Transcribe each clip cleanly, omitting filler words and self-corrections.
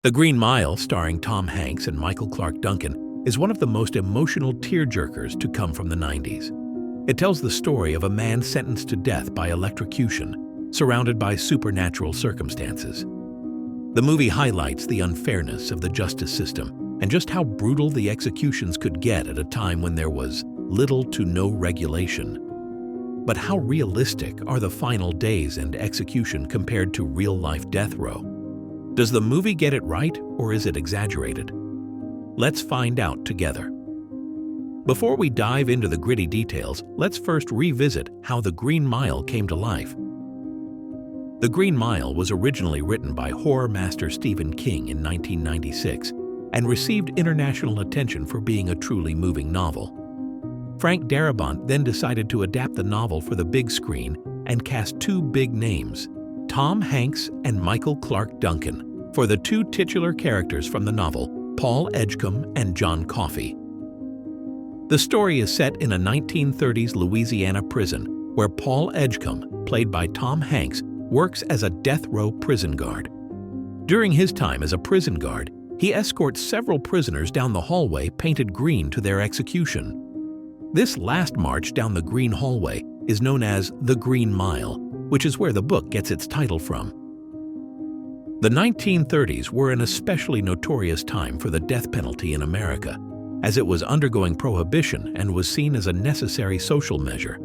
The Green Mile, starring Tom Hanks and Michael Clarke Duncan, is one of the most emotional tearjerkers to come from the 90s. It tells the story of a man sentenced to death by electrocution, surrounded by supernatural circumstances. The movie highlights the unfairness of the justice system and just how brutal the executions could get at a time when there was little to no regulation. But how realistic are the final days and execution compared to real-life death row? Does the movie get it right, or is it exaggerated? Let's find out together. Before we dive into the gritty details, let's first revisit how The Green Mile came to life. The Green Mile was originally written by horror master Stephen King in 1996 and received international attention for being a truly moving novel. Frank Darabont then decided to adapt the novel for the big screen and cast two big names, Tom Hanks and Michael Clarke Duncan, for the two titular characters from the novel, Paul Edgecombe and John Coffey. The story is set in a 1930s Louisiana prison where Paul Edgecombe, played by Tom Hanks, works as a death row prison guard. During his time as a prison guard, he escorts several prisoners down the hallway painted green to their execution. This last march down the green hallway is known as the Green Mile, which is where the book gets its title from. The 1930s were an especially notorious time for the death penalty in America, as it was undergoing prohibition and was seen as a necessary social measure.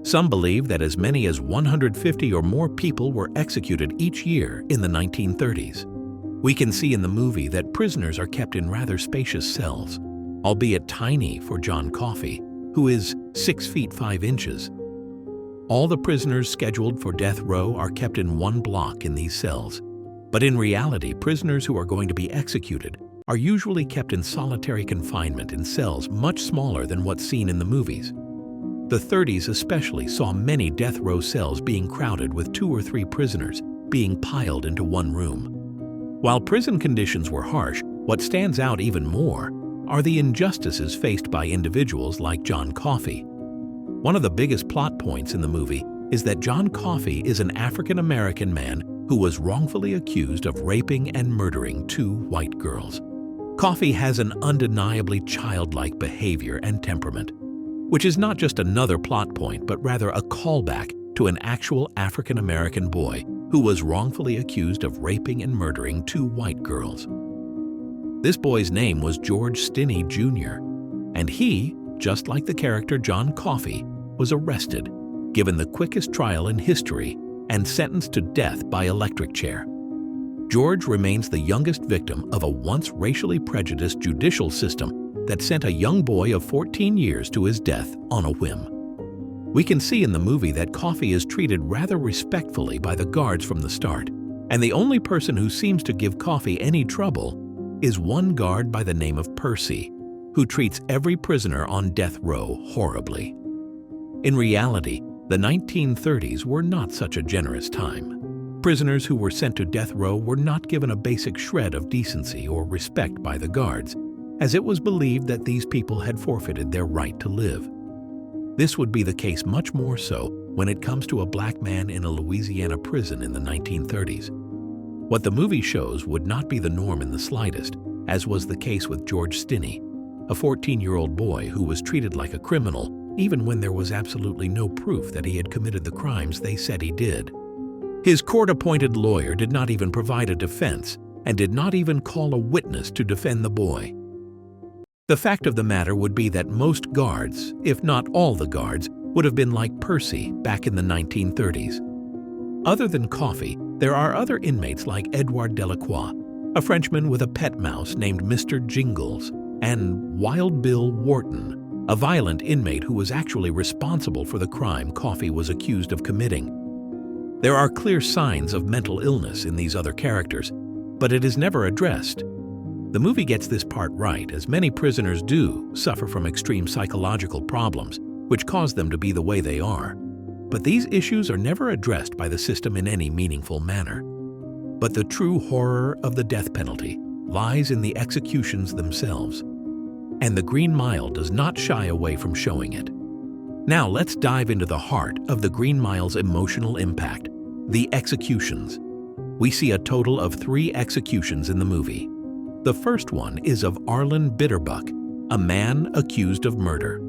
Some believe that as many as 150 or more people were executed each year in the 1930s. We can see in the movie that prisoners are kept in rather spacious cells, albeit tiny for John Coffey, who is 6 feet 5 inches. All the prisoners scheduled for death row are kept in one block in these cells, but in reality, prisoners who are going to be executed are usually kept in solitary confinement in cells much smaller than what's seen in the movies. The 30s especially saw many death row cells being crowded with 2 or 3 prisoners being piled into one room. While prison conditions were harsh, what stands out even more are the injustices faced by individuals like John Coffey. One of the biggest plot points in the movie is that John Coffey is an African-American man who was wrongfully accused of raping and murdering 2 white girls. Coffey has an undeniably childlike behavior and temperament, which is not just another plot point, but rather a callback to an actual African-American boy who was wrongfully accused of raping and murdering 2 white girls. This boy's name was George Stinney Jr., and he, just like the character John Coffey, was arrested, given the quickest trial in history, and sentenced to death by electric chair. George remains the youngest victim of a once racially prejudiced judicial system that sent a young boy of 14 years to his death on a whim. We can see in the movie that Coffey is treated rather respectfully by the guards from the start, and the only person who seems to give Coffey any trouble is one guard by the name of Percy, who treats every prisoner on death row horribly. In reality, the 1930s were not such a generous time. Prisoners who were sent to death row were not given a basic shred of decency or respect by the guards, as it was believed that these people had forfeited their right to live. This would be the case much more so when it comes to a black man in a Louisiana prison in the 1930s. What the movie shows would not be the norm in the slightest, as was the case with George Stinney, a 14-year-old boy who was treated like a criminal even when there was absolutely no proof that he had committed the crimes they said he did. His court-appointed lawyer did not even provide a defense and did not even call a witness to defend the boy. The fact of the matter would be that most guards, if not all the guards, would have been like Percy back in the 1930s. Other than Coffey, there are other inmates like Edouard Delacroix, a Frenchman with a pet mouse named Mr. Jingles, and Wild Bill Wharton, a violent inmate who was actually responsible for the crime Coffey was accused of committing. There are clear signs of mental illness in these other characters, but it is never addressed. The movie gets this part right, as many prisoners do suffer from extreme psychological problems, which cause them to be the way they are. But these issues are never addressed by the system in any meaningful manner. But the true horror of the death penalty lies in the executions themselves, and The Green Mile does not shy away from showing it. Now let's dive into the heart of The Green Mile's emotional impact, the executions. We see a total of 3 executions in the movie. The first one is of Arlen Bitterbuck, a man accused of murder.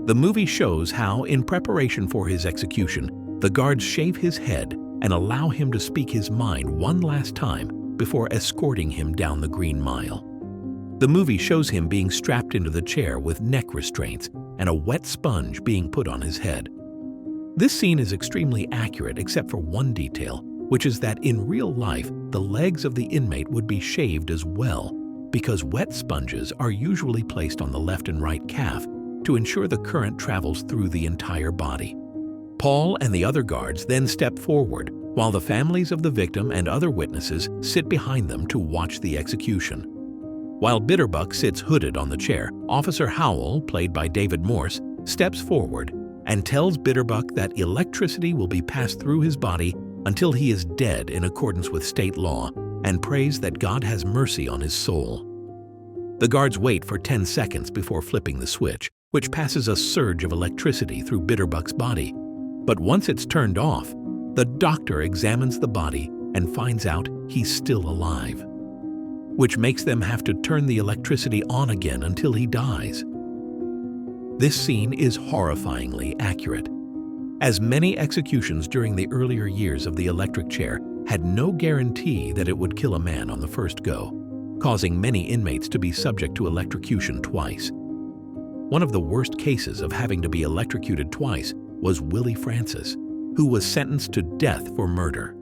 The movie shows how, in preparation for his execution, the guards shave his head and allow him to speak his mind one last time before escorting him down the Green Mile. The movie shows him being strapped into the chair with neck restraints and a wet sponge being put on his head. This scene is extremely accurate except for one detail, which is that in real life, the legs of the inmate would be shaved as well, because wet sponges are usually placed on the left and right calf to ensure the current travels through the entire body. Paul and the other guards then step forward, while the families of the victim and other witnesses sit behind them to watch the execution. While Bitterbuck sits hooded on the chair, Officer Howell, played by David Morse, steps forward and tells Bitterbuck that electricity will be passed through his body until he is dead in accordance with state law, and prays that God has mercy on his soul. The guards wait for 10 seconds before flipping the switch, which passes a surge of electricity through Bitterbuck's body. But once it's turned off, the doctor examines the body and finds out he's still alive, which makes them have to turn the electricity on again until he dies. This scene is horrifyingly accurate, as many executions during the earlier years of the electric chair had no guarantee that it would kill a man on the first go, causing many inmates to be subject to electrocution twice. One of the worst cases of having to be electrocuted twice was Willie Francis, who was sentenced to death for murder.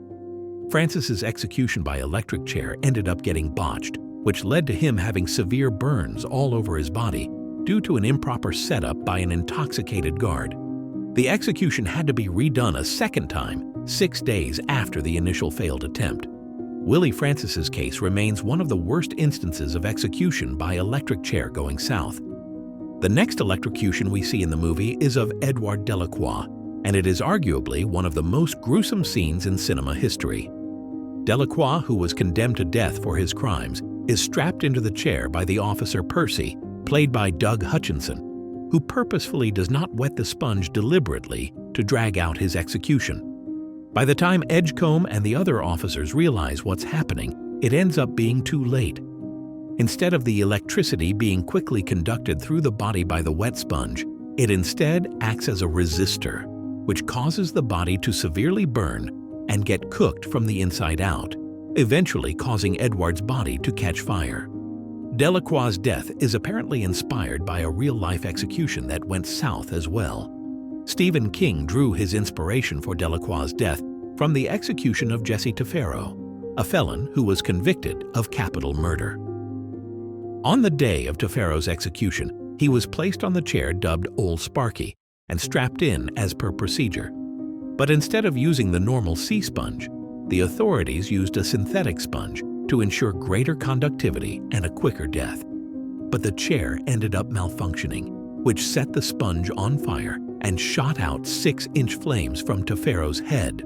Francis's execution by electric chair ended up getting botched, which led to him having severe burns all over his body due to an improper setup by an intoxicated guard. The execution had to be redone a second time, 6 days after the initial failed attempt. Willie Francis's case remains one of the worst instances of execution by electric chair going south. The next electrocution we see in the movie is of Edouard Delacroix, and it is arguably one of the most gruesome scenes in cinema history. Delacroix, who was condemned to death for his crimes, is strapped into the chair by the officer Percy, played by Doug Hutchinson, who purposefully does not wet the sponge deliberately to drag out his execution. By the time Edgecombe and the other officers realize what's happening, it ends up being too late. Instead of the electricity being quickly conducted through the body by the wet sponge, it instead acts as a resistor, which causes the body to severely burn and get cooked from the inside out, eventually causing Edward's body to catch fire. Delacroix's death is apparently inspired by a real-life execution that went south as well. Stephen King drew his inspiration for Delacroix's death from the execution of Jesse Tafero, a felon who was convicted of capital murder. On the day of Tafero's execution, he was placed on the chair dubbed Old Sparky and strapped in as per procedure. But instead of using the normal sea sponge, the authorities used a synthetic sponge to ensure greater conductivity and a quicker death. But the chair ended up malfunctioning, which set the sponge on fire and shot out 6-inch flames from Tafero's head.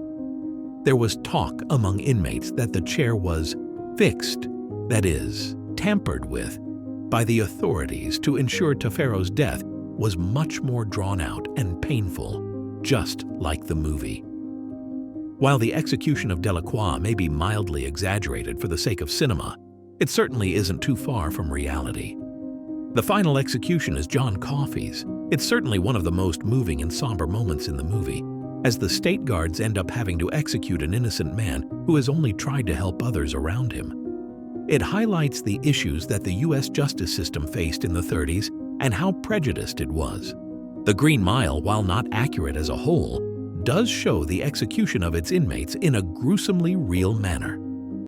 There was talk among inmates that the chair was fixed, that is, tampered with, by the authorities to ensure Tafero's death was much more drawn out and painful, just like the movie. While the execution of Delacroix may be mildly exaggerated for the sake of cinema, it certainly isn't too far from reality. The final execution is John Coffey's. It's certainly one of the most moving and somber moments in the movie, as the state guards end up having to execute an innocent man who has only tried to help others around him. It highlights the issues that the U.S. justice system faced in the 30s and how prejudiced it was. The Green Mile, while not accurate as a whole, does show the execution of its inmates in a gruesomely real manner.